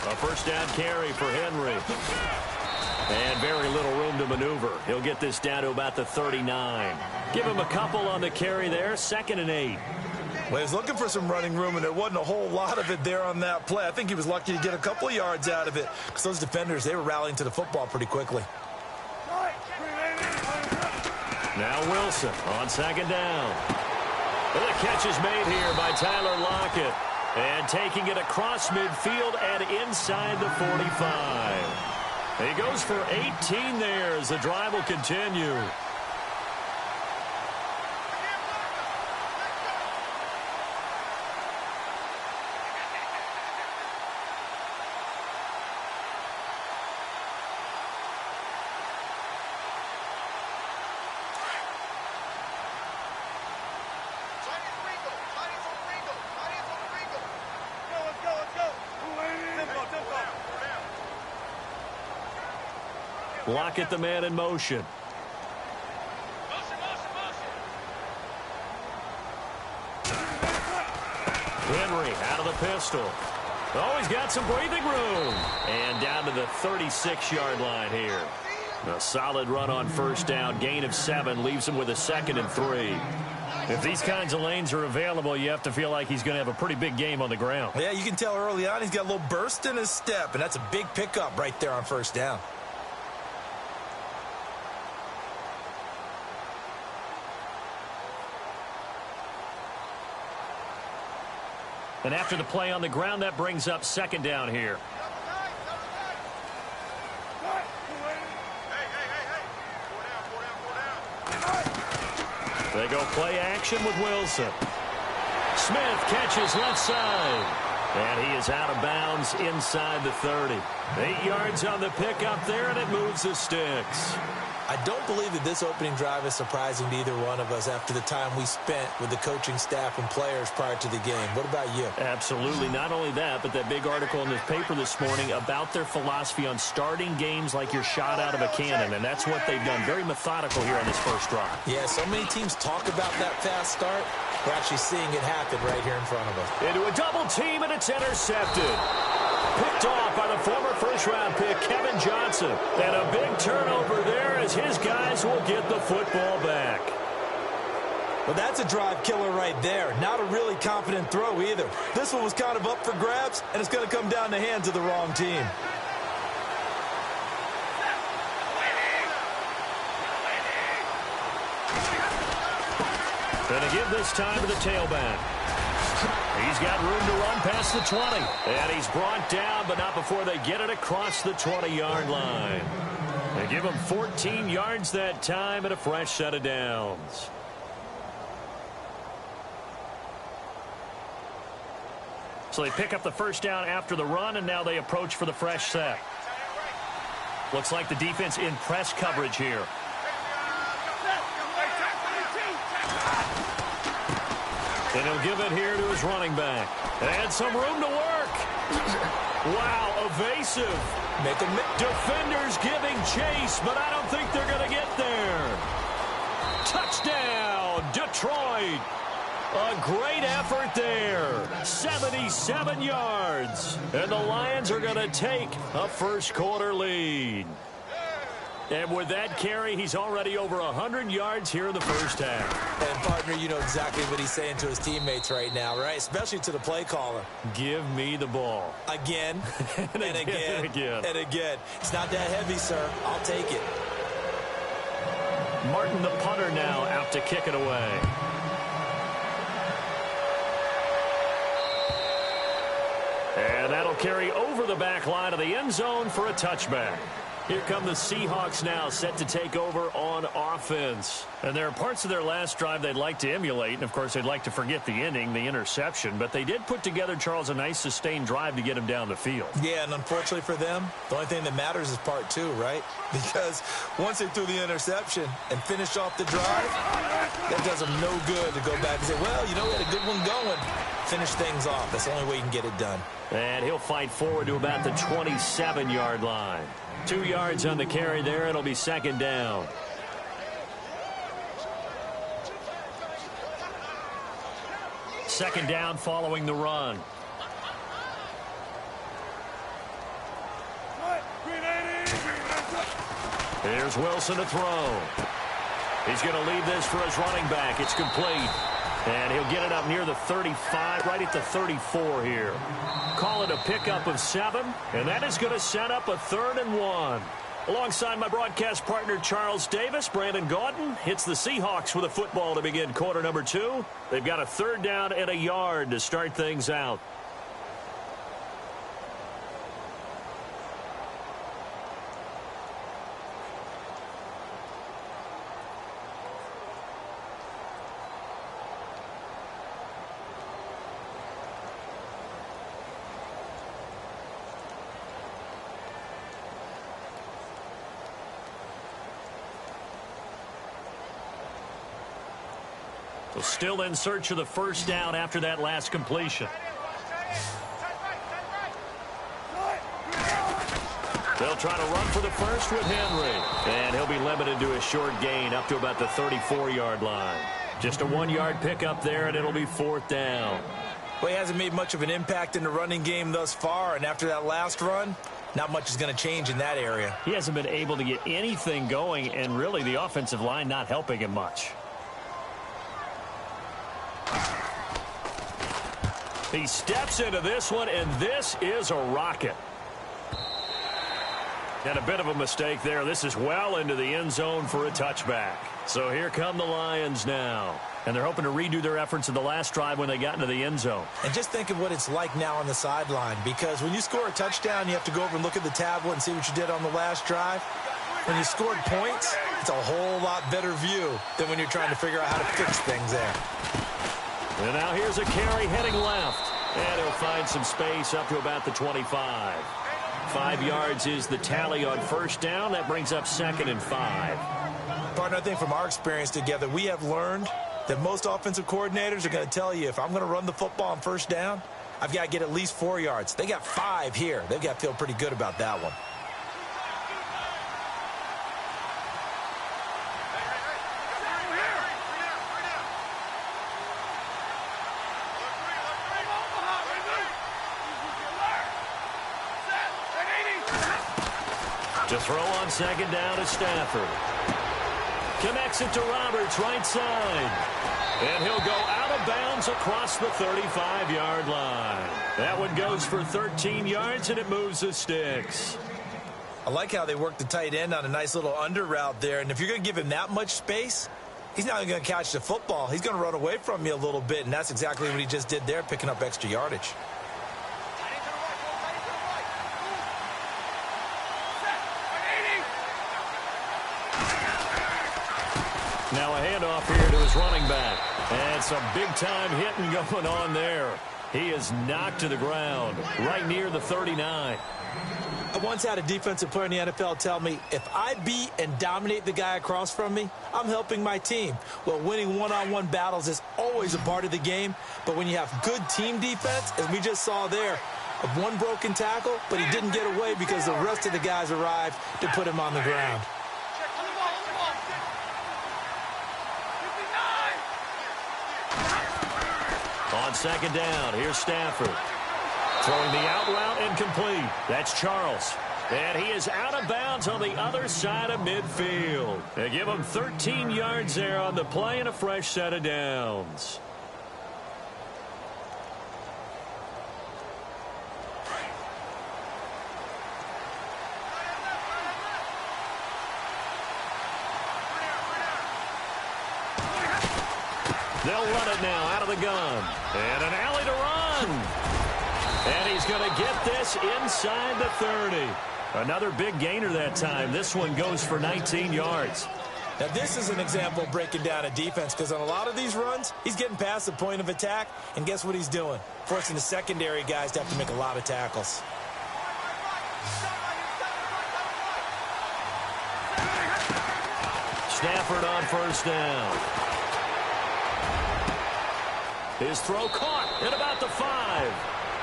A first down carry for Henry. And very little room to maneuver. He'll get this down to about the 39. Give him a couple on the carry there. 2nd and 8. Well, he was looking for some running room, and there wasn't a whole lot of it there on that play. I think he was lucky to get a couple of yards out of it because those defenders, they were rallying to the football pretty quickly. Now Wilson on 2nd down. And the catch is made here by Tyler Lockett. And taking it across midfield and inside the 45. He goes for 18 there as the drive will continue. Lockett, the man in motion. Henry out of the pistol. Oh, he's got some breathing room. And down to the 36-yard line here. A solid run on first down. Gain of 7 leaves him with a 2nd and 3. If these kinds of lanes are available, you have to feel like he's going to have a pretty big game on the ground. Yeah, you can tell early on he's got a little burst in his step, and that's a big pickup right there on first down. And after the play on the ground, that brings up 2nd down here. They go play action with Wilson. Smith catches left side. And he is out of bounds inside the 30. 8 yards on the pickup there, and it moves the sticks. I don't believe that this opening drive is surprising to either one of us after the time we spent with the coaching staff and players prior to the game. What about you? Absolutely. Not only that, but that big article in the paper this morning about their philosophy on starting games like you're shot out of a cannon, and that's what they've done. Very methodical here on this first drive. Yeah, so many teams talk about that fast start. We're actually seeing it happen right here in front of us. Into a double team, and it's intercepted. Picked off by the former first-round pick, Kevin Johnson. And a big turnover there as his guys will get the football back. Well, that's a drive killer right there. Not a really confident throw either. This one was kind of up for grabs, and it's going to come down the hands of the wrong team. Going to give this time to the tailback. He's got room to run past the 20. And he's brought down, but not before they get it across the 20-yard line. They give him 14 yards that time and a fresh set of downs. So they pick up the first down after the run, and now they approach for the fresh set. Looks like the defense in press coverage here. And he'll give it here to his running back. And some room to work. Wow, evasive. Defenders giving chase, but I don't think they're going to get there. Touchdown, Detroit. A great effort there. 77 yards. And the Lions are going to take a first-quarter lead. And with that carry, he's already over 100 yards here in the first half. And, partner, you know exactly what he's saying to his teammates right now, right? Especially to the play caller. Give me the ball. Again, and again, and again. And again. It's not that heavy, sir. I'll take it. Martin, the punter, now out to kick it away. And that'll carry over the back line of the end zone for a touchback. Here come the Seahawks now, set to take over on offense. And there are parts of their last drive they'd like to emulate. And, of course, they'd like to forget the inning, the interception. But they did put together, Charles, a nice sustained drive to get him down the field. Yeah, and unfortunately for them, the only thing that matters is part 2, right? Because once they threw the interception and finished off the drive, that does them no good to go back and say, well, you know, we had a good one going. Finish things off. That's the only way you can get it done. And he'll fight forward to about the 27-yard line. 2 yards on the carry there. It'll be second down. second down following the run. Here's Wilson to throw. He's going to leave this for his running back. It's complete. And he'll get it up near the 35, right at the 34 here. Call it a pickup of 7, and that is going to set up a 3rd and 1. Alongside my broadcast partner, Charles Davis, Brandon Gaudin hits the Seahawks with a football to begin quarter number 2. They've got a 3rd down and a yard to start things out. So still in search of the 1st down after that last completion. They'll try to run for the 1st with Henry. And he'll be limited to a short gain up to about the 34-yard line. Just a 1-yard pickup there, and it'll be 4th down. Well, he hasn't made much of an impact in the running game thus far, and after that last run, not much is going to change in that area. He hasn't been able to get anything going, and really the offensive line not helping him much. He steps into this one, and this is a rocket. And a bit of a mistake there. This is well into the end zone for a touchback. So here come the Lions now. And they're hoping to redo their efforts in the last drive when they got into the end zone. And just think of what it's like now on the sideline, because when you score a touchdown, you have to go over and look at the tablet and see what you did on the last drive. When you scored points, it's a whole lot better view than when you're trying to figure out how to fix things there. And now here's a carry heading left. And he'll find some space up to about the 25. 5 yards is the tally on 1st down. That brings up 2nd and 5. Partner, I think from our experience together, we have learned that most offensive coordinators are going to tell you, if I'm going to run the football on 1st down, I've got to get at least 4 yards. They got 5 here. They've got to feel pretty good about that one. To throw on 2nd down is Stafford. Connects it to Roberts, right side. And he'll go out of bounds across the 35-yard line. That one goes for 13 yards, and it moves the sticks. I like how they work the tight end on a nice little under route there. And if you're going to give him that much space, he's not going to catch the football. He's going to run away from you a little bit, and that's exactly what he just did there, picking up extra yardage. Now a handoff here to his running back. And some big-time hitting going on there. He is knocked to the ground right near the 39. I once had a defensive player in the NFL tell me, if I beat and dominate the guy across from me, I'm helping my team. Well, winning one-on-one battles is always a part of the game, but when you have good team defense, as we just saw there, one broken tackle, but he didn't get away because the rest of the guys arrived to put him on the ground. On 2nd down, here's Stafford. Throwing the out route incomplete. That's Charles. And he is out of bounds on the other side of midfield. They give him 13 yards there on the play and a fresh set of downs. They'll run it now out of the gun. And an alley to run. And he's going to get this inside the 30. Another big gainer that time. This one goes for 19 yards. Now, this is an example of breaking down a defense, because on a lot of these runs, he's getting past the point of attack, and guess what he's doing? Forcing the secondary guys to have to make a lot of tackles. Stafford on 1st down. His throw caught at about the 5.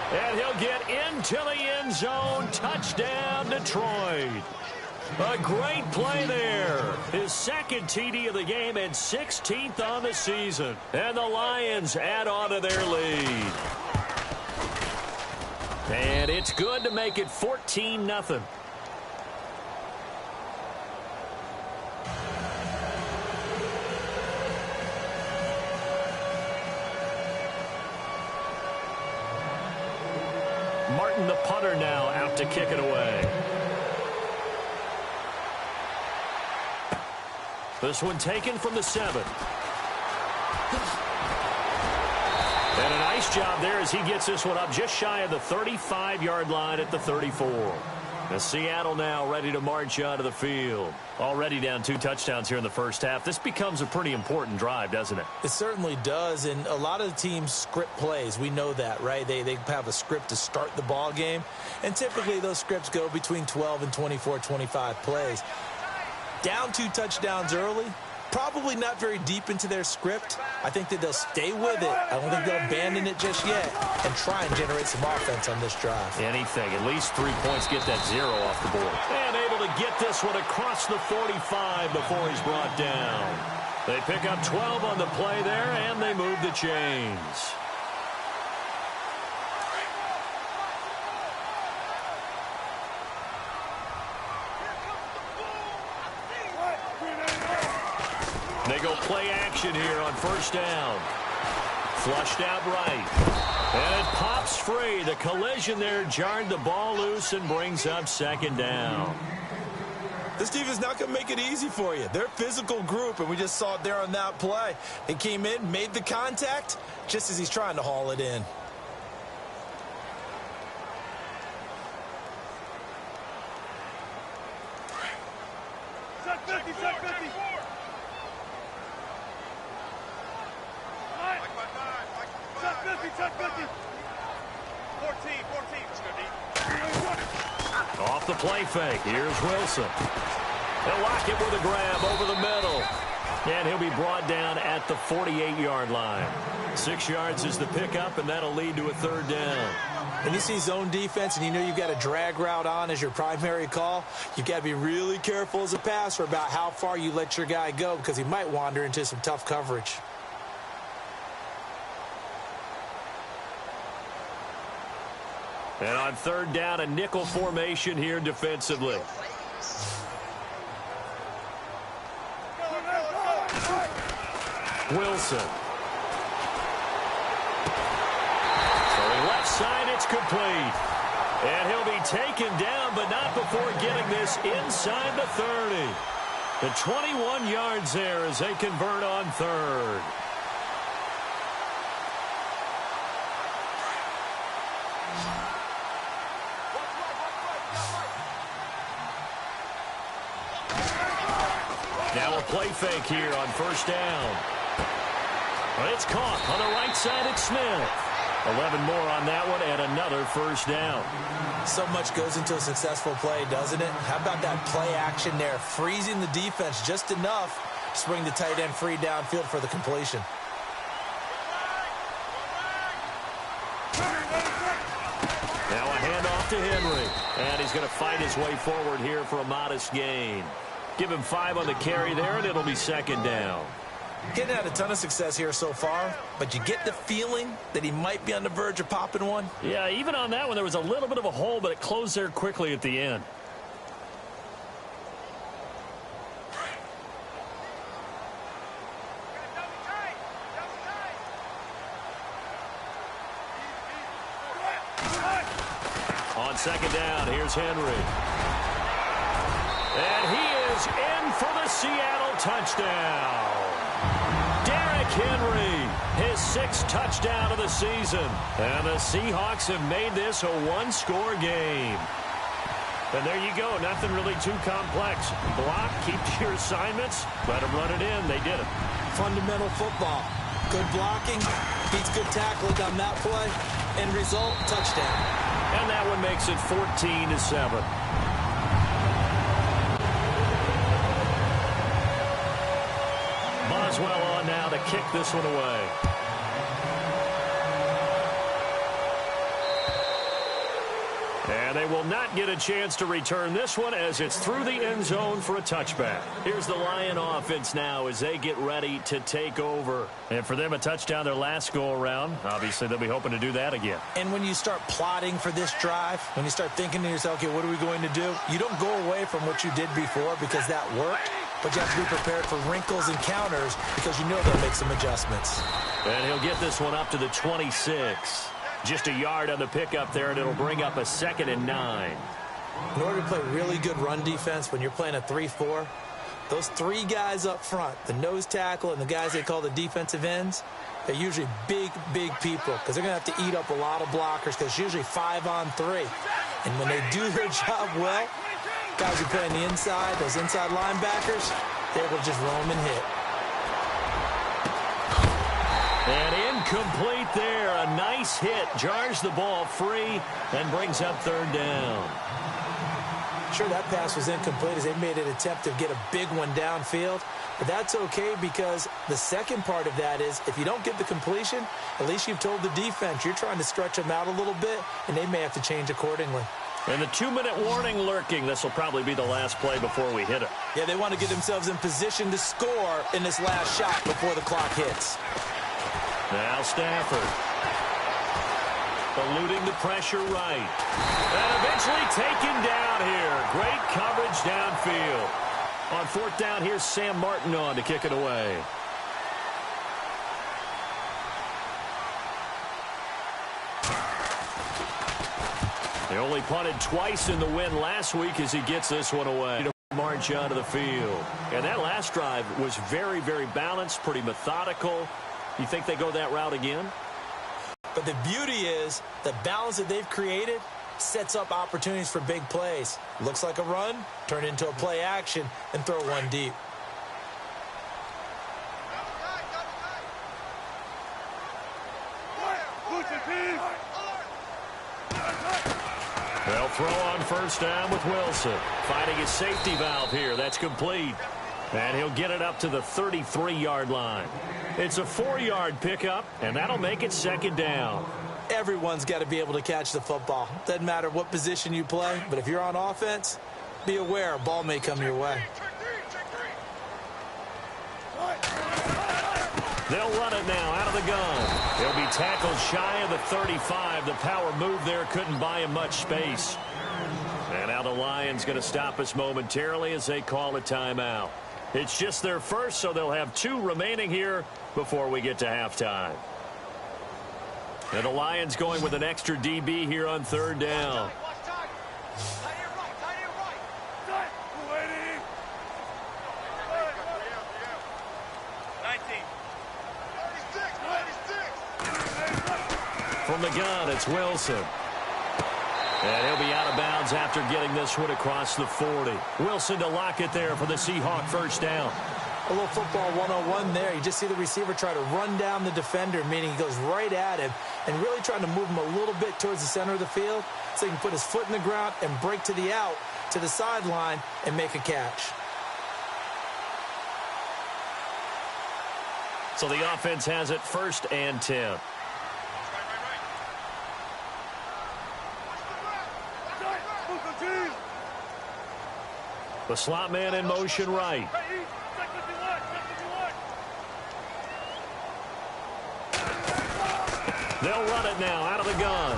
And he'll get into the end zone. Touchdown, Detroit. A great play there. His second TD of the game and 16th on the season. And the Lions add on to their lead. And it's good to make it 14-0. Martin, the punter, now out to kick it away. This one taken from the 7. And a nice job there as he gets this one up just shy of the 35-yard line at the 34. And Seattle now ready to march onto the field. Already down 2 touchdowns here in the first half. This becomes a pretty important drive, doesn't it? It certainly does, and a lot of the teams script plays. We know that, right? They have a script to start the ball game, and typically those scripts go between 12 and 24, 25 plays. Down 2 touchdowns early, probably not very deep into their script. I think that they'll stay with it. I don't think they'll abandon it just yet and try and generate some offense on this drive. Anything. At least 3 points, get that 0 off the board. And able to get this one across the 45 before he's brought down. They pick up 12 on the play there, and they move the chains. They go play action here on first down. Flushed out right. And it pops free. The collision there jarred the ball loose and brings up second down. This defense is not going to make it easy for you. They're a physical group, and we just saw it there on that play. He came in, made the contact, just as he's trying to haul it in. Set 50, set 50. Set 50, set 50. 14. Off the play fake. Here's Wilson. They'll lock it with a grab over the middle. And he'll be brought down at the 48-yard line. 6 yards is the pickup, and that'll lead to a third down. When you see zone defense and you know you've got a drag route on as your primary call, you've got to be really careful as a passer about how far you let your guy go because he might wander into some tough coverage. And on third down, a nickel formation here defensively. Wilson. Throwing left side, it's complete. And he'll be taken down, but not before getting this inside the 30. The 21 yards there as they convert on third. Now a play fake here on first down. But it's caught on the right side. It's Smith. 11 more on that one and another first down. So much goes into a successful play, doesn't it? How about that play action there? Freezing the defense just enough to bring the tight end free downfield for the completion. Now a handoff to Henry. And he's going to fight his way forward here for a modest gain. Give him 5 on the carry there, and it'll be second down. Getting had a ton of success here so far, but you get the feeling that he might be on the verge of popping one. Yeah, even on that one, there was a little bit of a hole, but it closed there quickly at the end. On second down, here's Henry. And he is in for the Seattle touchdown. Derrick Henry, his 6th touchdown of the season. And the Seahawks have made this a one-score game. And there you go, nothing really too complex. Block, keep to your assignments, let them run it in. They did it. Fundamental football. Good blocking, beats good tackling on that play. End result, touchdown. And that one makes it 14-7. Boswell on now to kick this one away. And they will not get a chance to return this one as it's through the end zone for a touchback. Here's the Lion offense now as they get ready to take over. And for them, a touchdown their last go-around. Obviously, they'll be hoping to do that again. And when you start plotting for this drive, when you start thinking to yourself, okay, what are we going to do? You don't go away from what you did before because that worked, but you have to be prepared for wrinkles and counters because you know they'll make some adjustments. And he'll get this one up to the 26. Just a yard on the pickup there, and it'll bring up a 2nd and 9. In order to play really good run defense when you're playing a 3-4, those 3 guys up front, the nose tackle and the guys they call the defensive ends, they're usually big, big people because they're going to have to eat up a lot of blockers because it's usually 5-on-3. And when they do their job well, guys who play on the inside, those inside linebackers, they're able to just roam and hit. And incomplete there. A nice hit. Jars the ball free and brings up 3rd down. Sure, that pass was incomplete as they made an attempt to get a big one downfield. But that's okay because the second part of that is if you don't get the completion, at least you've told the defense you're trying to stretch them out a little bit, and they may have to change accordingly. And the 2-minute warning lurking. This will probably be the last play before we hit it. Yeah, they want to get themselves in position to score in this last shot before the clock hits. Now Stafford. Eluding the pressure right. And eventually taken down here. Great coverage downfield. On 4th down, here's Sam Martin on to kick it away. They only punted twice in the win last week as he gets this one away. March onto the field. And that last drive was very, very balanced, pretty methodical. You think they go that route again? But the beauty is the balance that they've created sets up opportunities for big plays. Looks like a run, turn it into a play action, and throw one deep. They'll throw on 1st down with Wilson. Finding his safety valve here. That's complete. And he'll get it up to the 33-yard line. It's a 4-yard pickup, and that'll make it 2nd down. Everyone's got to be able to catch the football. Doesn't matter what position you play, but if you're on offense, be aware a ball may come your way. They'll run it now out of the gun. He'll be tackled shy of the 35. The power move there couldn't buy him much space. And now the Lions going to stop us momentarily as they call a timeout. It's just their first, so they'll have 2 remaining here before we get to halftime. And the Lions going with an extra DB here on 3rd down. From the gun, it's Wilson. And he'll be out of bounds after getting this one across the 40. Wilson to lock it there for the Seahawk 1st down. A little football 101 there. You just see the receiver try to run down the defender, meaning he goes right at him and really trying to move him a little bit towards the center of the field so he can put his foot in the ground and break to the out, to the sideline, and make a catch. So the offense has it 1st and 10. The slot man in motion right. They'll run it now out of the gun.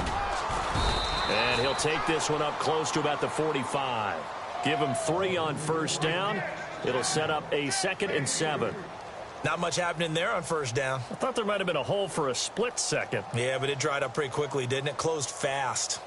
And he'll take this one up close to about the 45. Give him 3 on 1st down. It'll set up a 2nd and 7. Not much happening there on 1st down. I thought there might have been a hole for a split second. Yeah, but it dried up pretty quickly, didn't it? Closed fast.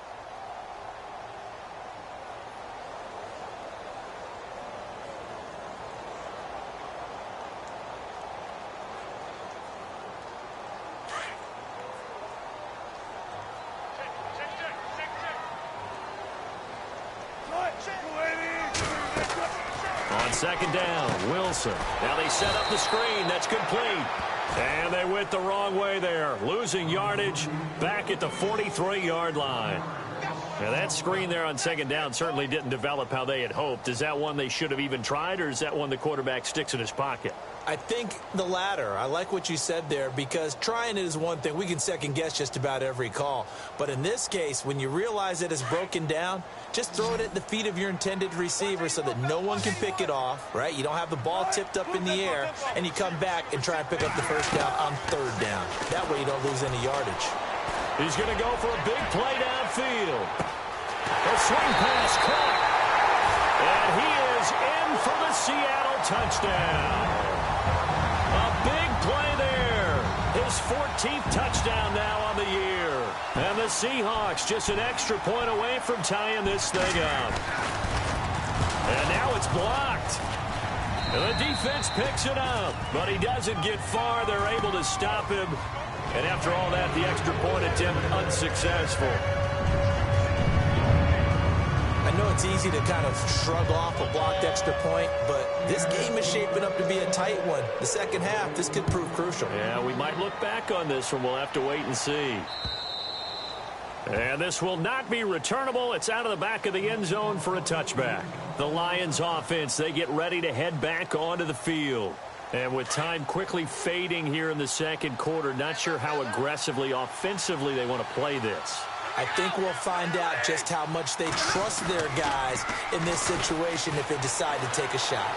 On 2nd down, Wilson. Now they set up the screen. That's complete. And they went the wrong way there. Losing yardage back at the 43-yard line. Now, that screen there on second down certainly didn't develop how they had hoped. Is that one they should have even tried, or is that one the quarterback sticks in his pocket? I think the latter. I like what you said there, because trying it is one thing. We can second-guess just about every call. But in this case, when you realize that it's broken down, just throw it at the feet of your intended receiver so that no one can pick it off, right? You don't have the ball tipped up in the air, and you come back and try and pick up the first down on third down. That way you don't lose any yardage. He's going to go for a big play downfield. A swing pass caught. And he is in for the Seattle touchdown. A big play there. His 14th touchdown now on the year. And the Seahawks just an extra point away from tying this thing up. And now it's blocked. And the defense picks it up. But he doesn't get far. They're able to stop him. And after all that, the extra point attempt unsuccessful. I know it's easy to kind of shrug off a blocked extra point, but this game is shaping up to be a tight one. The second half, this could prove crucial. Yeah, we might look back on this one. We'll have to wait and see. And this will not be returnable. It's out of the back of the end zone for a touchback. The Lions offense, they get ready to head back onto the field. And with time quickly fading here in the second quarter, not sure how aggressively, offensively they want to play this. I think we'll find out just how much they trust their guys in this situation if they decide to take a shot.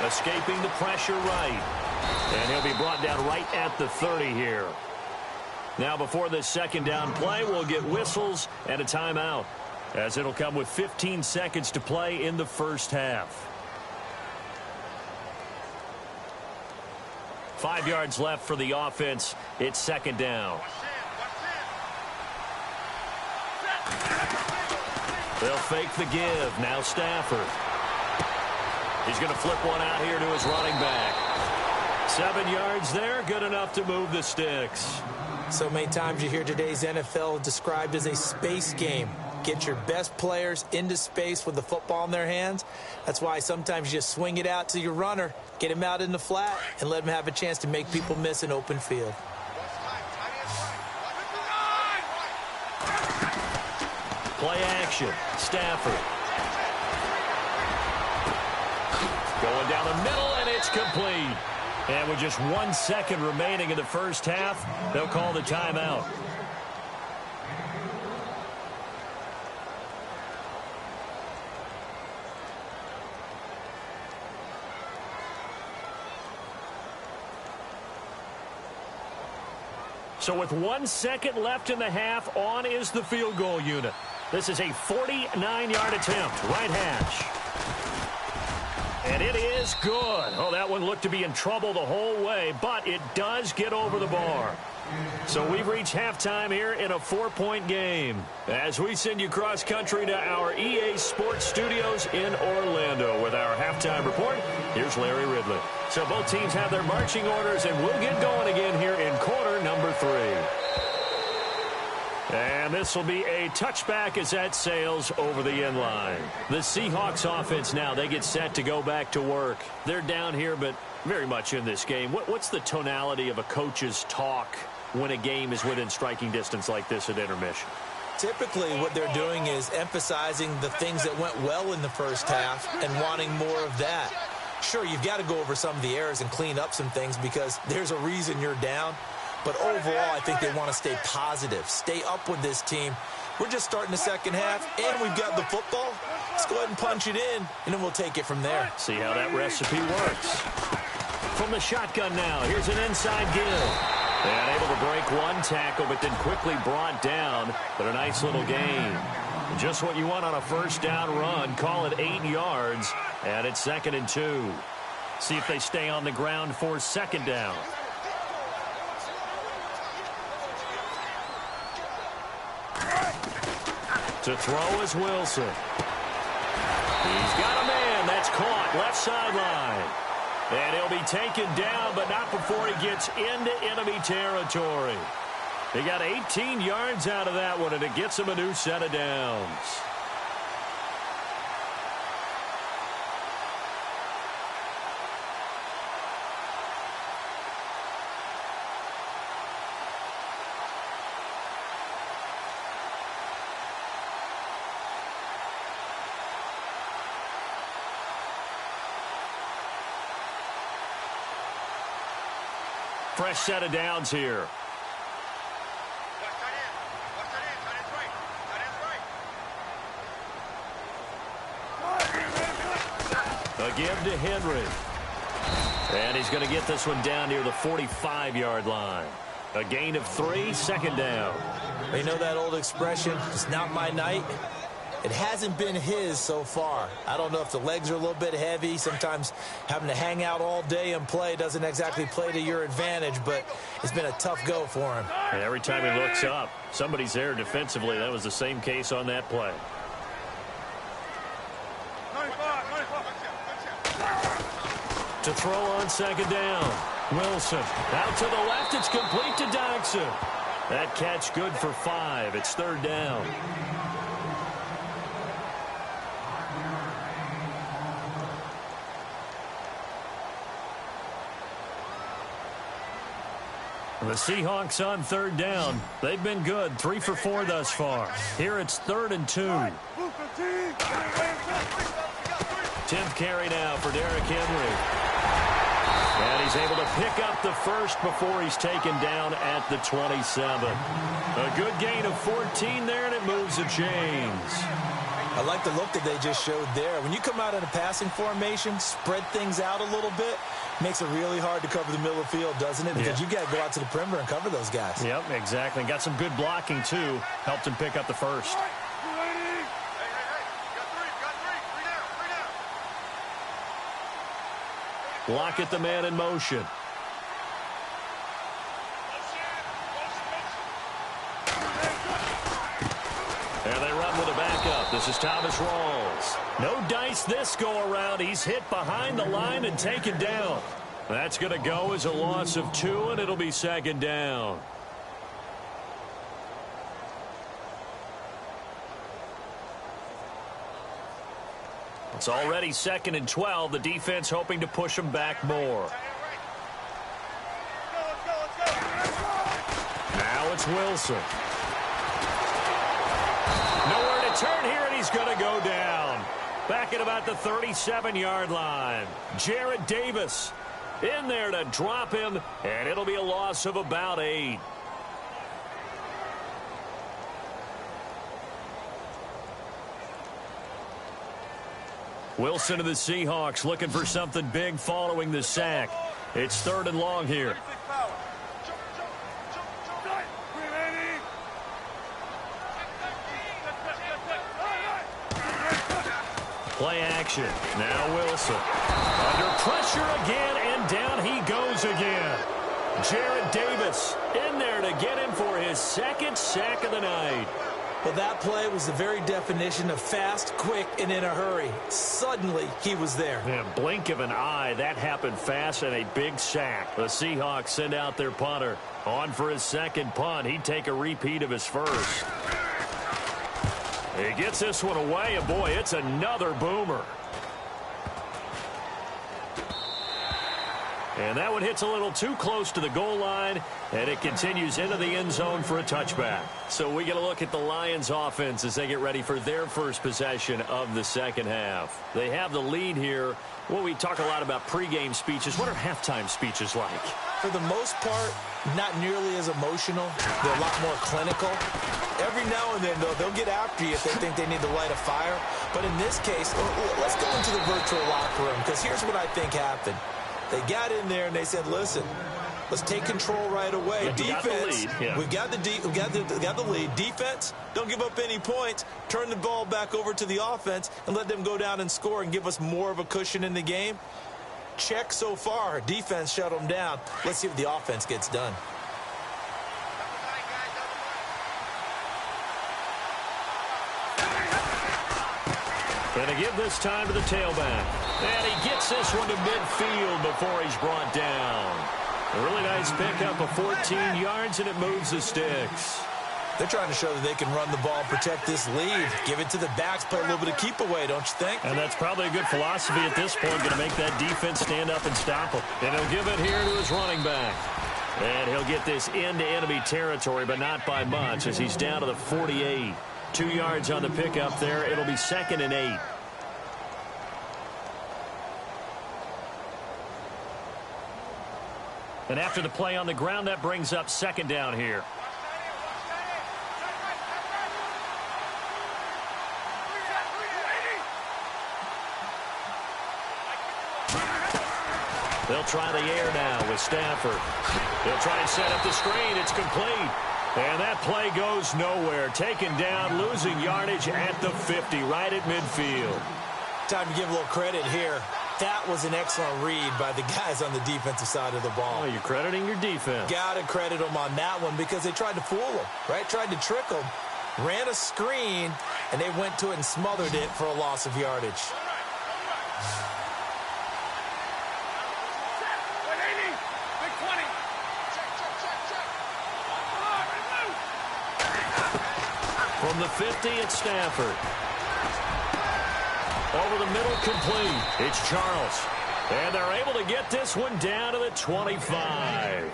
Escaping the pressure right. And he'll be brought down right at the 30 here. Now before this second down play, we'll get whistles and a timeout, as it'll come with 15 seconds to play in the first half. 5 yards left for the offense. It's second down. They'll fake the give. Now Stafford. He's going to flip one out here to his running back. 7 yards there. Good enough to move the sticks. So many times you hear today's NFL described as a space game. Get your best players into space with the football in their hands. That's why sometimes you just swing it out to your runner, get him out in the flat, and let him have a chance to make people miss an open field. Play action. Stafford. Going down the middle, and it's complete. And with just 1 second remaining in the first half, they'll call the timeout. So with 1 second left in the half, on is the field goal unit. This is a 49-yard attempt, right hash. And it is good. Oh, that one looked to be in trouble the whole way, but it does get over the bar. So we've reached halftime here in a 4-point game. As we send you cross-country to our EA Sports Studios in Orlando with our halftime report, here's Larry Ridley. So both teams have their marching orders, and we'll get going again here in quarter number 3. And this will be a touchback as that sails over the end line. The Seahawks offense now, they get set to go back to work. They're down here, but very much in this game. What's the tonality of a coach's talk when a game is within striking distance like this at intermission? Typically, what they're doing is emphasizing the things that went well in the first half and wanting more of that. Sure, you've got to go over some of the errors and clean up some things because there's a reason you're down. But overall, I think they want to stay positive, stay up with this team. We're just starting the second half, and we've got the football. Let's go ahead and punch it in, and then we'll take it from there. See how that recipe works. From the shotgun now, here's an inside give. And able to break one tackle, but then quickly brought down. But a nice little gain. Just what you want on a first down run. Call it 8 yards, and it's 2nd and 2. See if they stay on the ground for second down. To throw is Wilson. He's got a man. That's caught. Left sideline. And he'll be taken down, but not before he gets into enemy territory. He got 18 yards out of that one, and it gets him a new set of downs. fresh set of downs here. A give to Henry. And he's going to get this one down near the 45-yard line. A gain of 3, second down. You know that old expression, it's not my night? It hasn't been his so far. I don't know if the legs are a little bit heavy. Sometimes having to hang out all day and play doesn't exactly play to your advantage, but it's been a tough go for him. And every time he looks up, somebody's there defensively. That was the same case on that play. 95. To throw on second down. Wilson out to the left. It's complete to Dodson. That catch good for 5. It's third down. The Seahawks on third down. They've been good. 3 for 4 thus far. Here it's 3rd and 2. 10th carry now for Derrick Henry. And he's able to pick up the first before he's taken down at the 27. A good gain of 14 there, and it moves the chains. I like the look that they just showed there. When you come out in a passing formation, spread things out a little bit, makes it really hard to cover the middle of the field, doesn't it? Because you got to go out to the perimeter and cover those guys. Yep, exactly. Got some good blocking, too. Helped him pick up the first. Lockett, the man in motion. And they run with a backup. This is Thomas Rawls. No dice this go-around. He's hit behind the line and taken down. That's going to go as a loss of 2, and it'll be second down. It's already 2nd and 12. The defense hoping to push them back more. Now it's Wilson. Nowhere to turn here, and he's going to go down. Back at about the 37-yard line. Jarrett Davis in there to drop him, and it'll be a loss of about 8. Wilson of the Seahawks looking for something big following the sack. It's 3rd and long here. Play action. Now Wilson. Under pressure again, and down he goes again. Jarrett Davis in there to get him for his 2nd sack of the night. Well, that play was the very definition of fast, quick, and in a hurry. Suddenly, he was there. Yeah, blink of an eye. That happened fast, and a big sack. The Seahawks send out their punter. On for his 2nd punt. He'd take a repeat of his first. He gets this one away, and boy, it's another boomer. And that one hits a little too close to the goal line, and it continues into the end zone for a touchback. So we get a look at the Lions offense as they get ready for their first possession of the second half. They have the lead here. Well, we talk a lot about pregame speeches. What are halftime speeches like? For the most part, not nearly as emotional. They're a lot more clinical. Every now and then, though, they'll get after you if they think they need to light a fire. But in this case, let's go into the virtual locker room, because here's what I think happened. They got in there and they said, listen, let's take control right away. Defense, we've got the lead. Defense, don't give up any points. Turn the ball back over to the offense and let them go down and score and give us more of a cushion in the game. Check so far. Defense shut them down. Let's see what the offense gets done. Going to give this time to the tailback. And he gets this one to midfield before he's brought down. A really nice pickup of 14 yards, and it moves the sticks. They're trying to show that they can run the ball, protect this lead. Give it to the backs, play a little bit of keep away, don't you think? And that's probably a good philosophy at this point, going to make that defense stand up and stop him. And he'll give it here to his running back. And he'll get this into enemy territory, but not by much, as he's down to the 48. 2 yards on the pickup there. It'll be 2nd and 8. And after the play on the ground, that brings up second down here. They'll try the air now with Stafford. He'll try and set up the screen. It's complete. And that play goes nowhere. Taken down, losing yardage at the 50, right at midfield. Time to give a little credit here. That was an excellent read by the guys on the defensive side of the ball. Oh, you're crediting your defense. Got to credit them on that one because they tried to fool them, right? Tried to trick them. Ran a screen, and they went to it and smothered it for a loss of yardage. From the 50, it's Stafford. Over the middle, complete. It's Charles. And they're able to get this one down to the 25.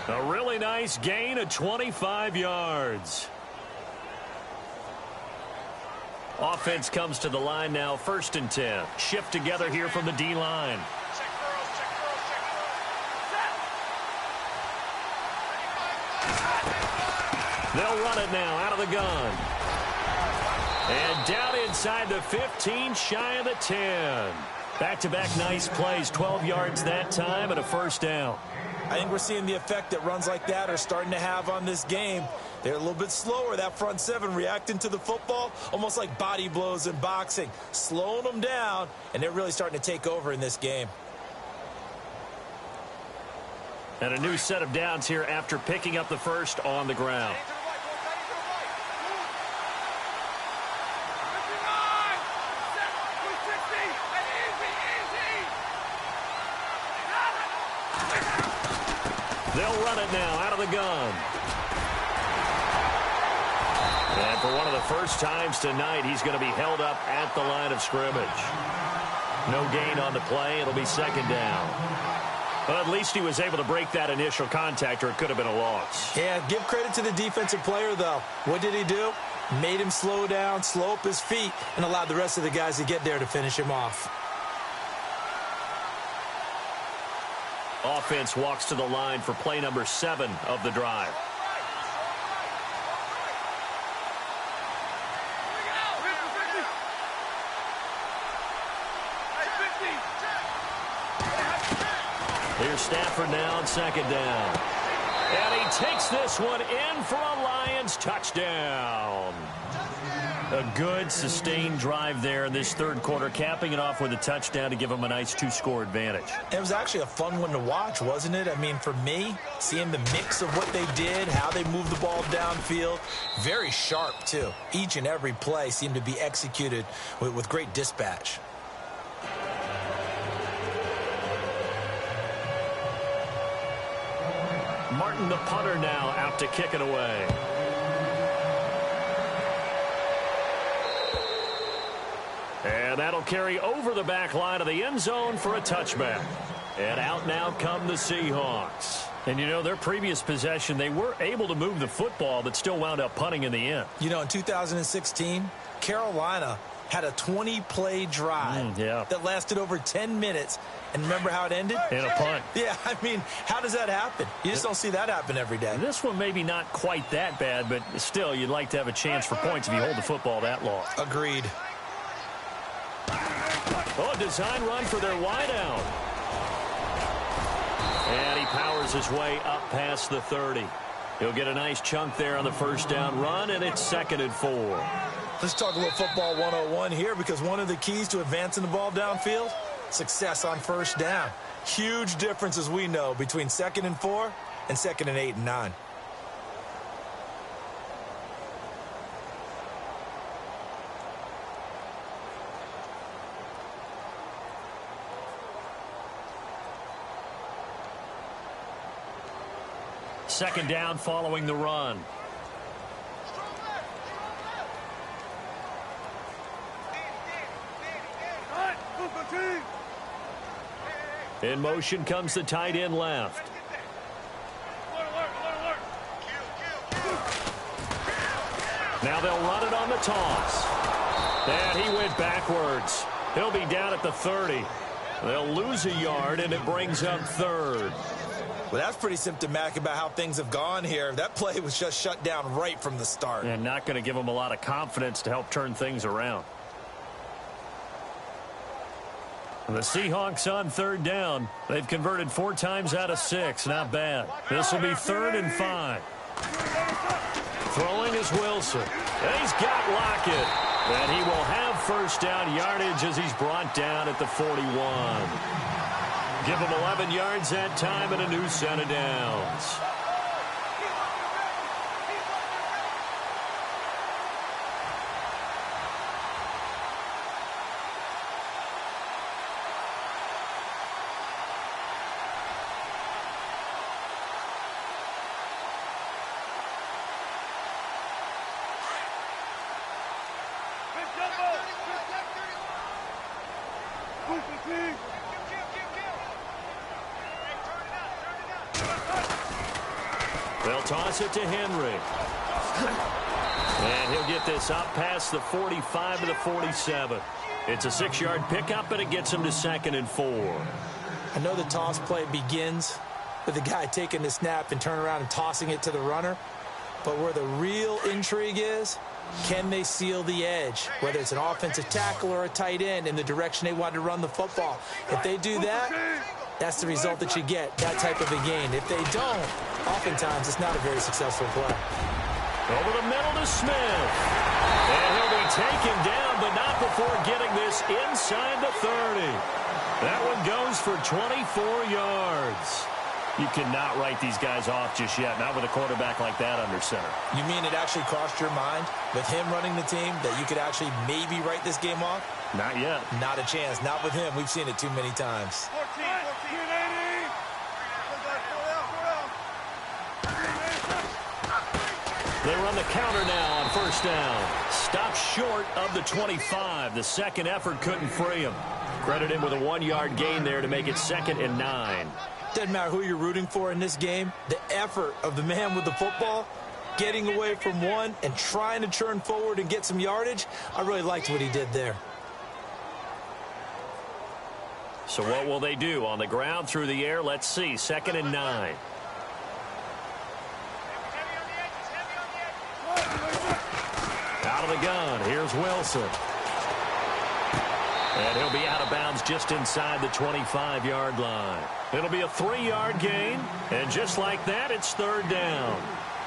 A really nice gain of 25 yards. Offense comes to the line now, 1st and 10. Shift together here from the D-line. They'll run it now out of the gun. And down inside the 15, shy of the 10. Back-to-back nice plays, 12 yards that time and a 1st down. I think we're seeing the effect that runs like that are starting to have on this game. They're a little bit slower, that front seven, reacting to the football, almost like body blows in boxing, slowing them down, and they're really starting to take over in this game. And a new set of downs here after picking up the first on the ground. They'll run it now out of the gun. And for one of the first times tonight, he's going to be held up at the line of scrimmage. No gain on the play. It'll be 2nd down. But at least he was able to break that initial contact, or it could have been a loss. Yeah, give credit to the defensive player, though. What did he do? Made him slow down, slow up his feet, and allowed the rest of the guys to get there to finish him off. Offense walks to the line for play number 7 of the drive. Here's Stafford now on 2nd down. And he takes this one in for a Lions touchdown. A good, sustained drive there in this 3rd quarter, capping it off with a touchdown to give them a nice 2-score advantage. It was actually a fun one to watch, wasn't it? I mean, for me, seeing the mix of what they did, how they moved the ball downfield, very sharp, too. Each and every play seemed to be executed with great dispatch. Martin, the punter, now out to kick it away. And that'll carry over the back line of the end zone for a touchback. And out now come the Seahawks. And, you know, their previous possession, they were able to move the football, but still wound up punting in the end. You know, in 2016, Carolina had a 20-play drive that lasted over 10 minutes. And remember how it ended? In a punt. Yeah, I mean, how does that happen? You just don't see that happen every day. This one maybe not quite that bad, but still, you'd like to have a chance for points if you hold the football that long. Agreed. Oh, a design run for their wideout. And he powers his way up past the 30. He'll get a nice chunk there on the 1st down run, and it's 2nd and 4. Let's talk a little football 101 here, because one of the keys to advancing the ball downfield, success on 1st down. Huge difference, as we know, between 2nd and 4 and 2nd and 8 and 9. Second down following the run. In motion comes the tight end left. Now they'll run it on the toss. And he went backwards. He'll be down at the 30. They'll lose a yard, and it brings up 3rd. Well, that's pretty symptomatic about how things have gone here. That play was just shut down right from the start. And not going to give them a lot of confidence to help turn things around. The Seahawks on third down. They've converted 4 times out of 6. Not bad. This will be 3rd and 5. Throwing is Wilson. And he's got Lockett. And he will have first down yardage as he's brought down at the 41. Give him 11 yards that time and a new set of downs. They'll toss it to Henry. And he'll get this up past the 45 to the 47. It's a 6-yard pickup, and it gets him to 2nd and 4. I know the toss play begins with the guy taking the snap and turning around and tossing it to the runner. But where the real intrigue is, can they seal the edge? Whether it's an offensive tackle or a tight end in the direction they want to run the football. If they do that, that's the result that you get, that type of a gain. If they don't, oftentimes it's not a very successful play. Over the middle to Smith. And he'll be taken down, but not before getting this inside the 30. That one goes for 24 yards. You cannot write these guys off just yet, not with a quarterback like that under center. You mean it actually crossed your mind with him running the team that you could actually maybe write this game off? Not yet. Not a chance. Not with him. We've seen it too many times. 14. They run the counter now on first down. Stopped short of the 25. The second effort couldn't free him. Credit him with a 1-yard gain there to make it 2nd and 9. Doesn't matter who you're rooting for in this game. The effort of the man with the football, getting away from one and trying to turn forward and get some yardage, I really liked what he did there. So what will they do? On the ground, through the air, let's see. 2nd and 9. Out of the gun, here's Wilson. And he'll be out of bounds just inside the 25-yard line. It'll be a 3-yard gain, and just like that, it's 3rd down.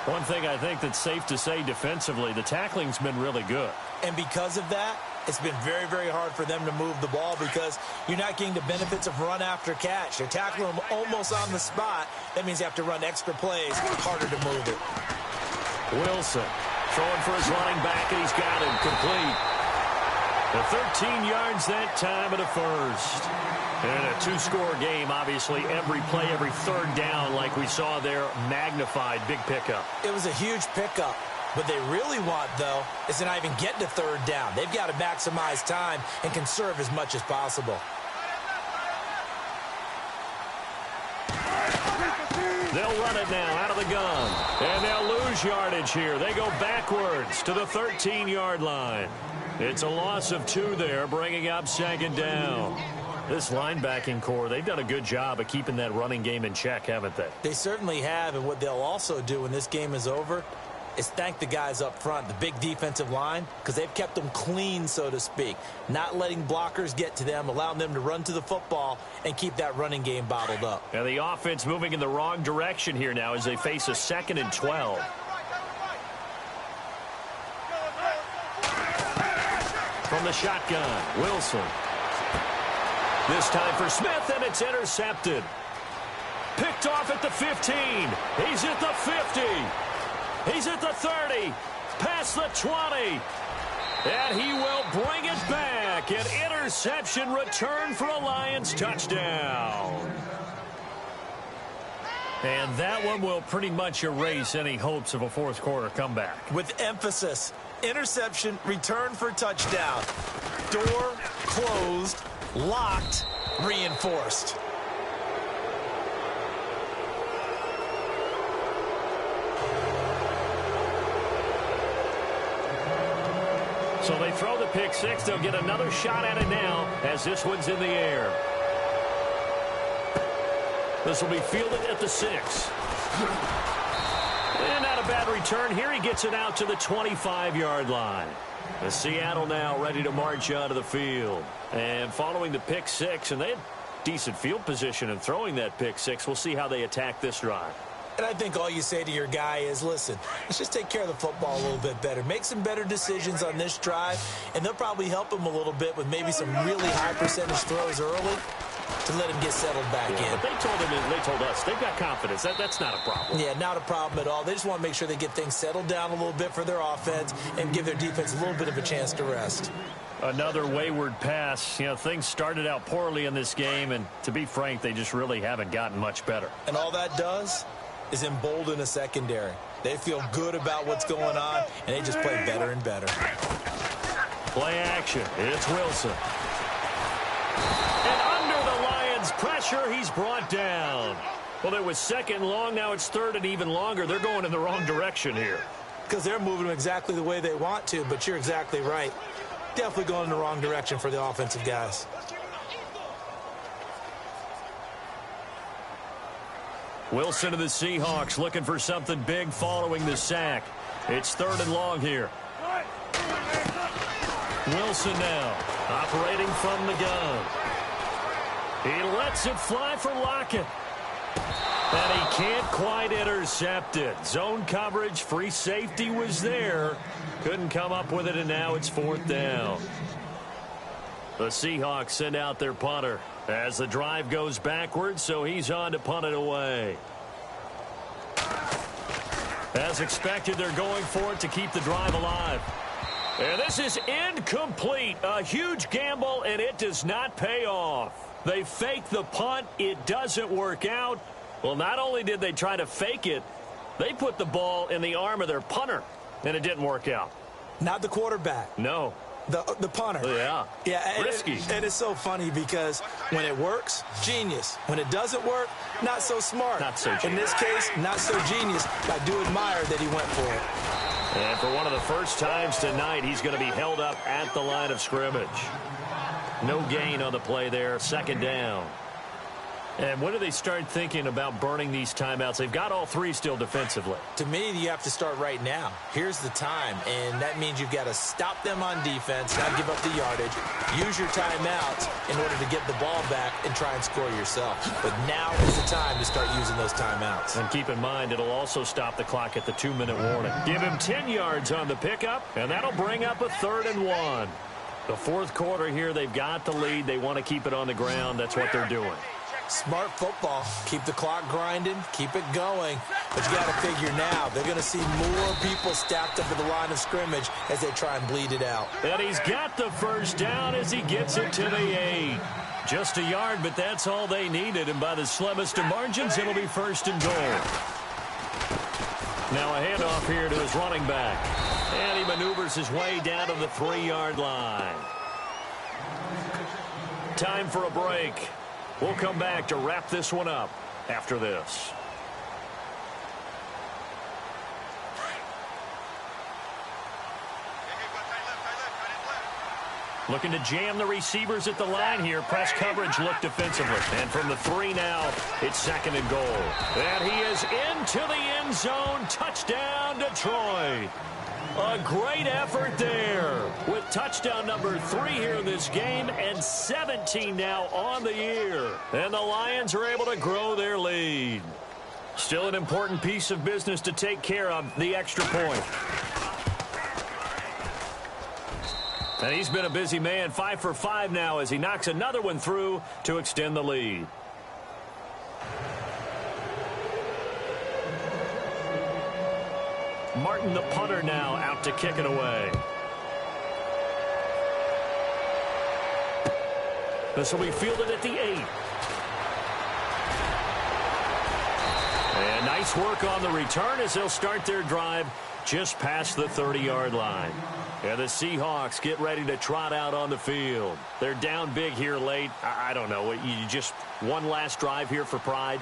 One thing I think that's safe to say defensively, the tackling's been really good. And because of that, it's been very, very hard for them to move the ball because you're not getting the benefits of run after catch. They're tackling them almost on the spot. That means you have to run extra plays, harder to move it. Wilson throwing for his running back, and he's got him complete. The 13 yards that time at a first. And a 2-score game, obviously, every play, every 3rd down, like we saw there, magnified, big pickup. It was a huge pickup. What they really want, though, is to not even get to 3rd down. They've got to maximize time and conserve as much as possible. They'll run it now out of the gun. And they'll lose yardage here. They go backwards to the 13-yard line. It's a loss of 2 there, bringing up 2nd down. This linebacking core, they've done a good job of keeping that running game in check, haven't they? They certainly have, and what they'll also do when this game is over is thank the guys up front, the big defensive line, because they've kept them clean, so to speak, not letting blockers get to them, allowing them to run to the football and keep that running game bottled up. And the offense moving in the wrong direction here now as they face a 2nd and 12. From the shotgun, Wilson. This time for Smith, and it's intercepted. Picked off at the 15. He's at the 50. He's at the 30. Past the 20. And he will bring it back. An interception return for a Lions touchdown. And that one will pretty much erase any hopes of a 4th quarter comeback. With emphasis, interception, return for touchdown. Door closed, locked, reinforced. So they throw the pick 6. They'll get another shot at it now as this one's in the air. This will be fielded at the 6. And not a bad return here. He gets it out to the 25-yard line. The Seattle now ready to march onto the field. And following the pick 6, and they had decent field position in throwing that pick 6. We'll see how they attack this drive. And I think all you say to your guy is, listen, let's just take care of the football a little bit better. Make some better decisions on this drive, and they'll probably help him a little bit with maybe some really high percentage throws early to let him get settled back in. But they told him, and they told us, they've got confidence. That's not a problem. Yeah, not a problem at all. They just want to make sure they get things settled down a little bit for their offense and give their defense a little bit of a chance to rest. Another wayward pass. Things started out poorly in this game, and to be frank, they just really haven't gotten much better. And all that does is embolden a secondary. They feel good about what's going on, and they just play better and better. Play action. It's Wilson. And under the Lions' pressure, he's brought down. Well, it was second long. Now it's third and even longer. They're going in the wrong direction here. Because they're moving them exactly the way they want to, but you're exactly right. Definitely going in the wrong direction for the offensive guys. Wilson to the Seahawks looking for something big following the sack. It's third and long here. Wilson now operating from the gun. He lets it fly for Lockett. And he can't quite intercept it. Zone coverage, free safety was there. Couldn't come up with it, and now it's fourth down. The Seahawks send out their punter as the drive goes backwards, so he's on to punt it away. As expected, they're going for it to keep the drive alive. And this is incomplete. A huge gamble, and it does not pay off. They fake the punt. It doesn't work out. Well, not only did they try to fake it, they put the ball in the arm of their punter, and it didn't work out. Not the quarterback. No. The punter. Yeah. Yeah. Risky. And it's so funny because when it works, genius. When it doesn't work, not so smart. Not so genius. In this case, not so genius. I do admire that he went for it. And for one of the first times tonight, he's going to be held up at the line of scrimmage. No gain on the play there. Second down. And when do they start thinking about burning these timeouts? They've got all three still defensively. To me, you have to start right now. Here's the time, and that means you've got to stop them on defense, not give up the yardage, use your timeouts in order to get the ball back and try and score yourself. But now is the time to start using those timeouts. And keep in mind, it'll also stop the clock at the 2-minute warning. Give him 10 yards on the pickup, and that'll bring up a 3rd and 1. The fourth quarter here, they've got the lead. They want to keep it on the ground. That's what they're doing. Smart football. Keep the clock grinding. Keep it going. But you got to figure now, they're going to see more people stacked up at the line of scrimmage as they try and bleed it out. And he's got the first down as he gets it to the 8. Just a yard, but that's all they needed. And by the slimmest of margins, it'll be 1st and goal. Now a handoff here to his running back. And he maneuvers his way down to the 3-yard line. Time for a break. We'll come back to wrap this one up after this. Looking to jam the receivers at the line here. Press coverage look defensively. And from the 3 now, it's 2nd and goal. And he is into the end zone. Touchdown, Detroit. A great effort there with touchdown number 3 here in this game and 17 now on the year. And the Lions are able to grow their lead. Still an important piece of business to take care of, the extra point. And he's been a busy man, 5 for 5 now as he knocks another one through to extend the lead. Martin, the punter, now out to kick it away. This will be fielded at the 8. And nice work on the return as they'll start their drive just past the 30-yard line. And the Seahawks get ready to trot out on the field. They're down big here late. I don't know. You just one last drive here for pride?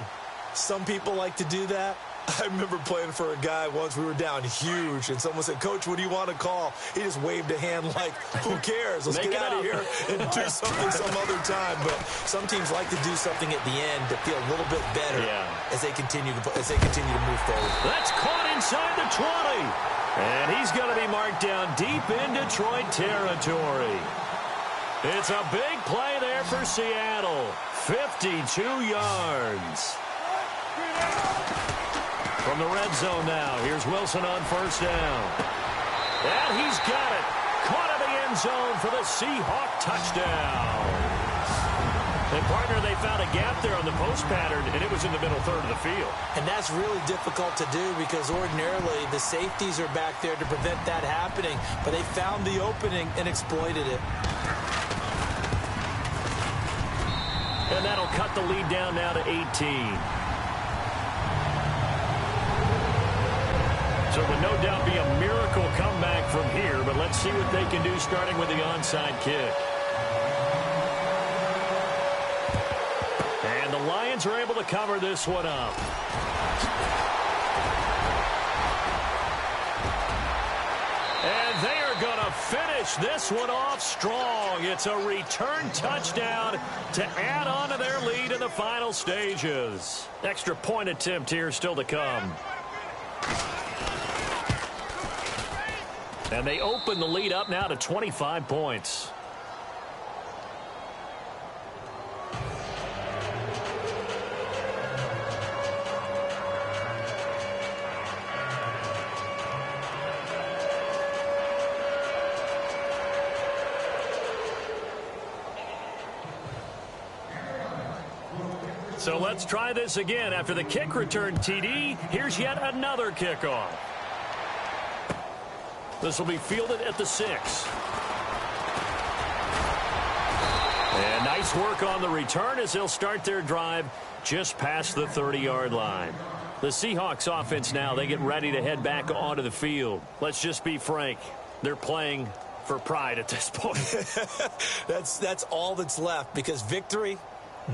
Some people like to do that. I remember playing for a guy once. We were down huge, and someone said, "Coach, what do you want to call?" He just waved a hand like, "Who cares? Let's get out of here and do something some other time." But some teams like to do something at the end to feel a little bit better as they continue to move forward. That's caught inside the 20, and he's going to be marked down deep in Detroit territory. It's a big play there for Seattle. 52 yards. From the red zone now, here's Wilson on first down. And he's got it. Caught in the end zone for the Seahawk touchdown. And, partner, they found a gap there on the post pattern, and it was in the middle third of the field. And that's really difficult to do because ordinarily the safeties are back there to prevent that happening. But they found the opening and exploited it. And that'll cut the lead down now to 18. So it would no doubt be a miracle comeback from here, but let's see what they can do starting with the onside kick. And the Lions are able to cover this one up. And they are going to finish this one off strong. It's a return touchdown to add on to their lead in the final stages. Extra point attempt here still to come. And they open the lead up now to 25 points. So let's try this again. After the kick return TD, here's yet another kickoff. This will be fielded at the 6. And nice work on the return as they'll start their drive just past the 30-yard line. The Seahawks offense now, they get ready to head back onto the field. Let's just be frank. They're playing for pride at this point. That's all that's left because victory,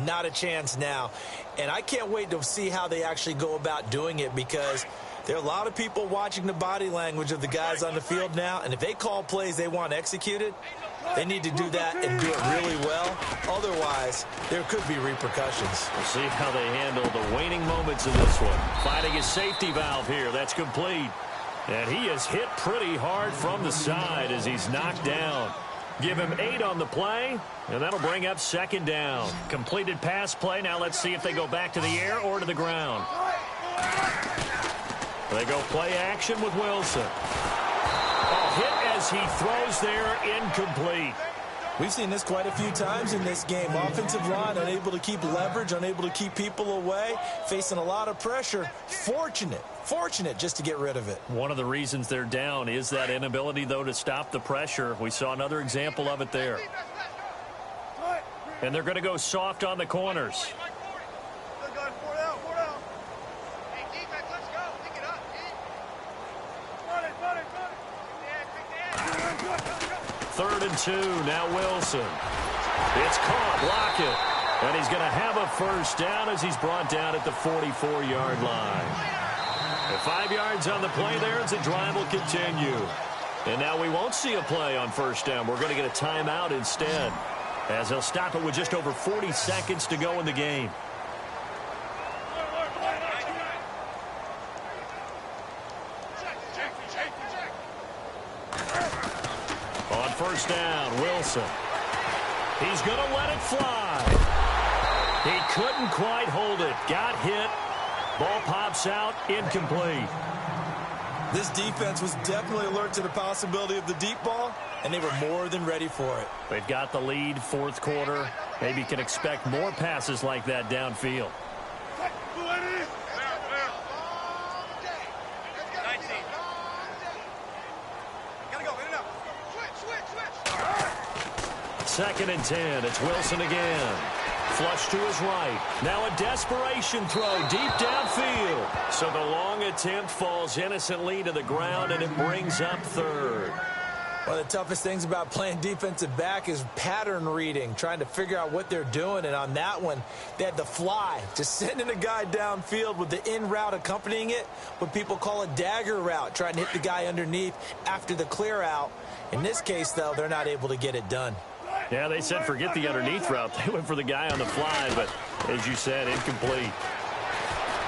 not a chance now. And I can't wait to see how they actually go about doing it because there are a lot of people watching the body language of the guys on the field now, and if they call plays they want executed, they need to do that and do it really well. Otherwise, there could be repercussions. We'll see how they handle the waning moments of this one. Finding his safety valve here. That's complete. And he is hit pretty hard from the side as he's knocked down. Give him 8 on the play, and that'll bring up second down. Completed pass play. Now let's see if they go back to the air or to the ground. They go play action with Wilson. A hit as he throws there, incomplete. We've seen this quite a few times in this game. Offensive line unable to keep leverage, unable to keep people away, facing a lot of pressure. Fortunate just to get rid of it. One of the reasons they're down is that inability, though, to stop the pressure. We saw another example of it there. And they're going to go soft on the corners. Third and 2, now Wilson. It's caught, Lockett. And he's going to have a first down as he's brought down at the 44-yard line. And 5 yards on the play there as the drive will continue. And now we won't see a play on first down. We're going to get a timeout instead, as they'll stop it with just over 40 seconds to go in the game. First down, Wilson. He's going to let it fly. He couldn't quite hold it. Got hit. Ball pops out, incomplete. This defense was definitely alert to the possibility of the deep ball, and they were more than ready for it. They've got the lead, fourth quarter. Maybe can expect more passes like that downfield. Second and 10. It's Wilson again. Flush to his right. Now a desperation throw deep downfield. So the long attempt falls innocently to the ground, and it brings up third. One of the toughest things about playing defensive back is pattern reading, trying to figure out what they're doing. And on that one, they had the fly, just sending a guy downfield with the in route accompanying it, what people call a dagger route, trying to hit the guy underneath after the clear out. In this case, though, they're not able to get it done. Yeah, they said forget the underneath route. They went for the guy on the fly, but as you said, incomplete.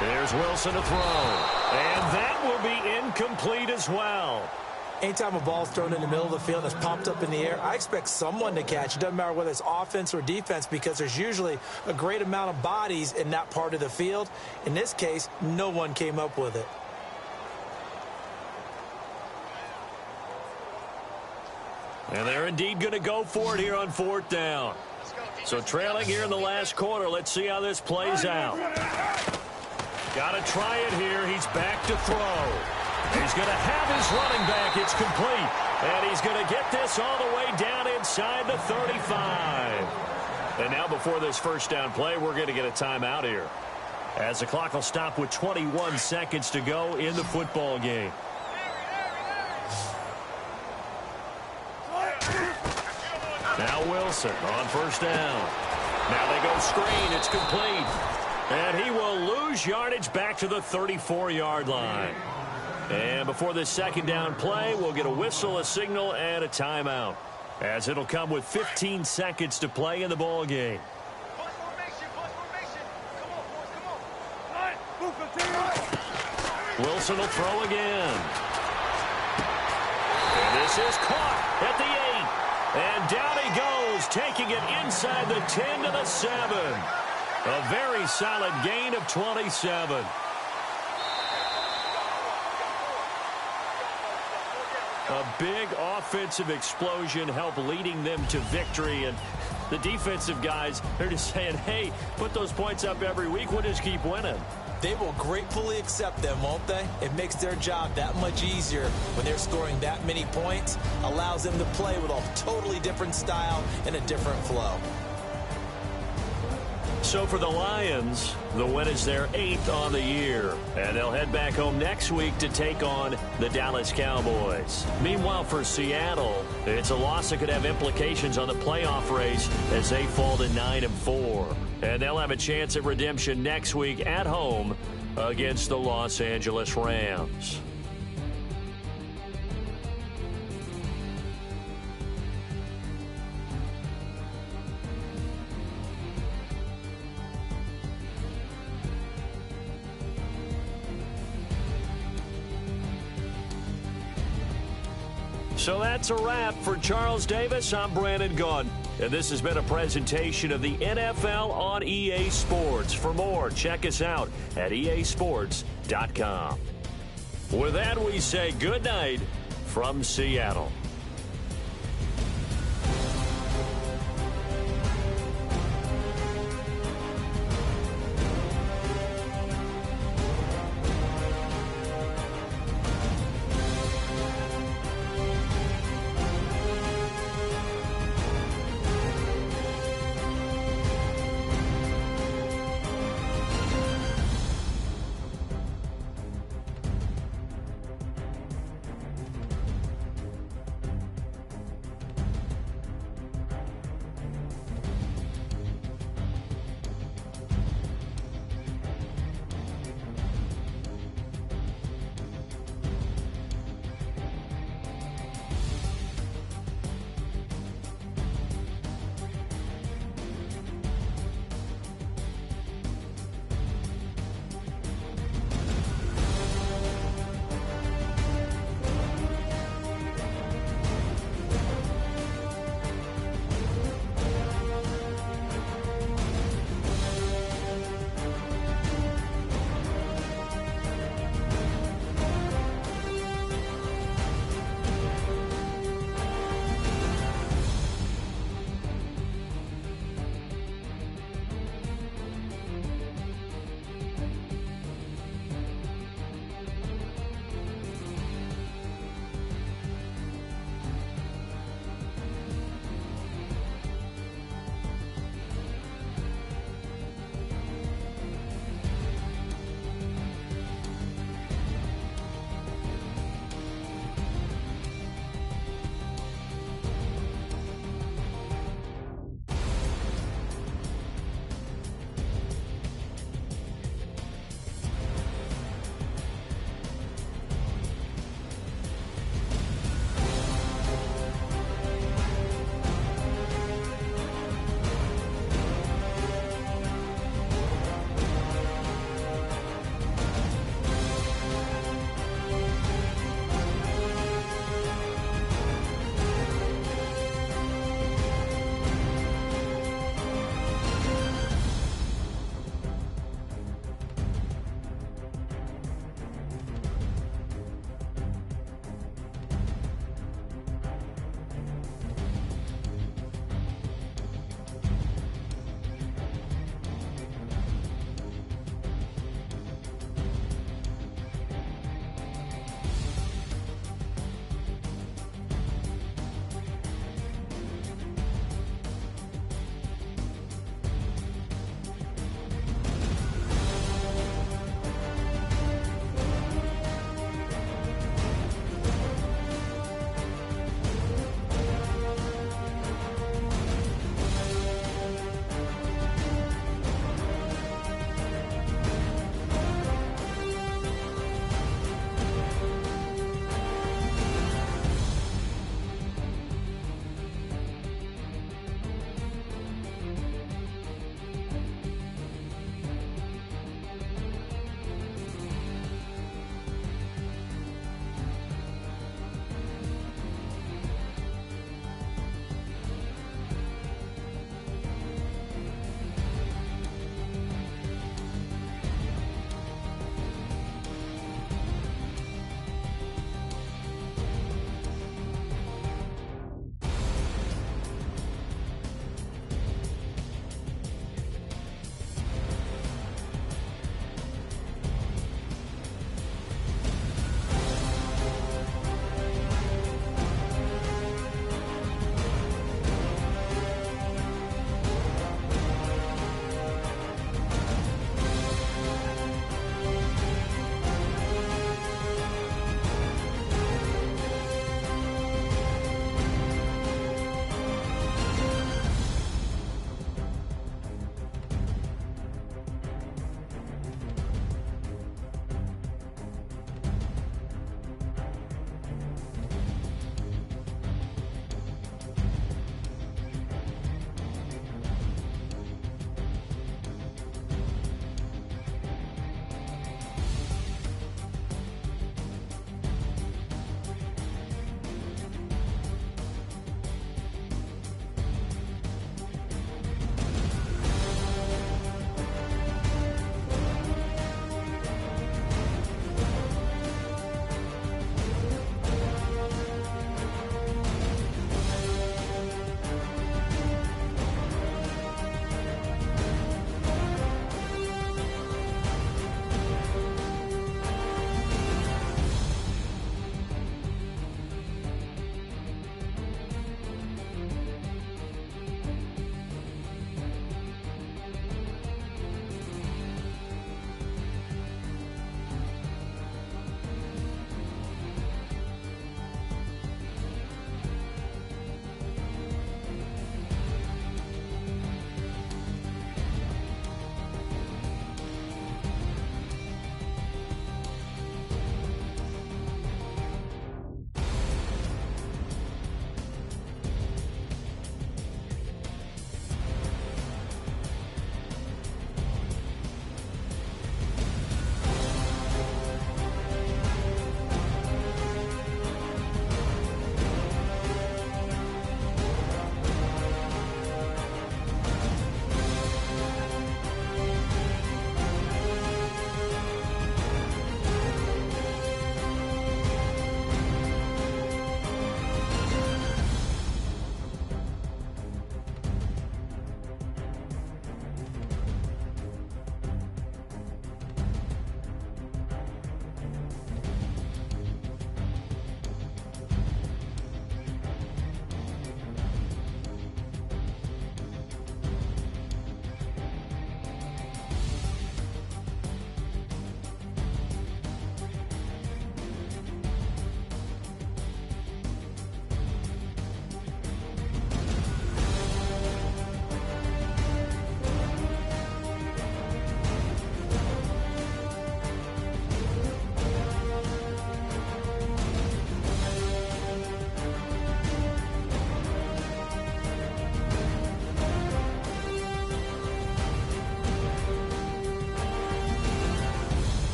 There's Wilson to throw, and that will be incomplete as well. Anytime a ball's thrown in the middle of the field and it's popped up in the air, I expect someone to catch. It doesn't matter whether it's offense or defense because there's usually a great amount of bodies in that part of the field. In this case, no one came up with it. And they're indeed going to go for it here on 4th down. So trailing here in the last quarter. Let's see how this plays out. Got to try it here. He's back to throw. He's going to have his running back. It's complete. And he's going to get this all the way down inside the 35. And now before this first down play, we're going to get a timeout here, as the clock will stop with 21 seconds to go in the football game. Now Wilson on 1st down. Now they go screen. It's complete. And he will lose yardage back to the 34-yard line. And before this second down play, we'll get a whistle, a signal, and a timeout, as it'll come with 15 seconds to play in the ball game. Wilson will throw again. And this is caught at the 8. And down he goes, taking it inside the 10 to the 7. A very solid gain of 27. A big offensive explosion helped leading them to victory. And the defensive guys, they're just saying, hey, put those points up every week. We'll just keep winning. They will gratefully accept them, won't they? It makes their job that much easier when they're scoring that many points. Allows them to play with a totally different style and a different flow. So for the Lions, the win is their 8th on the year. And they'll head back home next week to take on the Dallas Cowboys. Meanwhile, for Seattle, it's a loss that could have implications on the playoff race as they fall to 9-4. And they'll have a chance at redemption next week at home against the Los Angeles Rams. So that's a wrap. For Charles Davis, I'm Brandon Gunn. And this has been a presentation of the NFL on EA Sports. For more, check us out at easports.com. With that, we say good night from Seattle.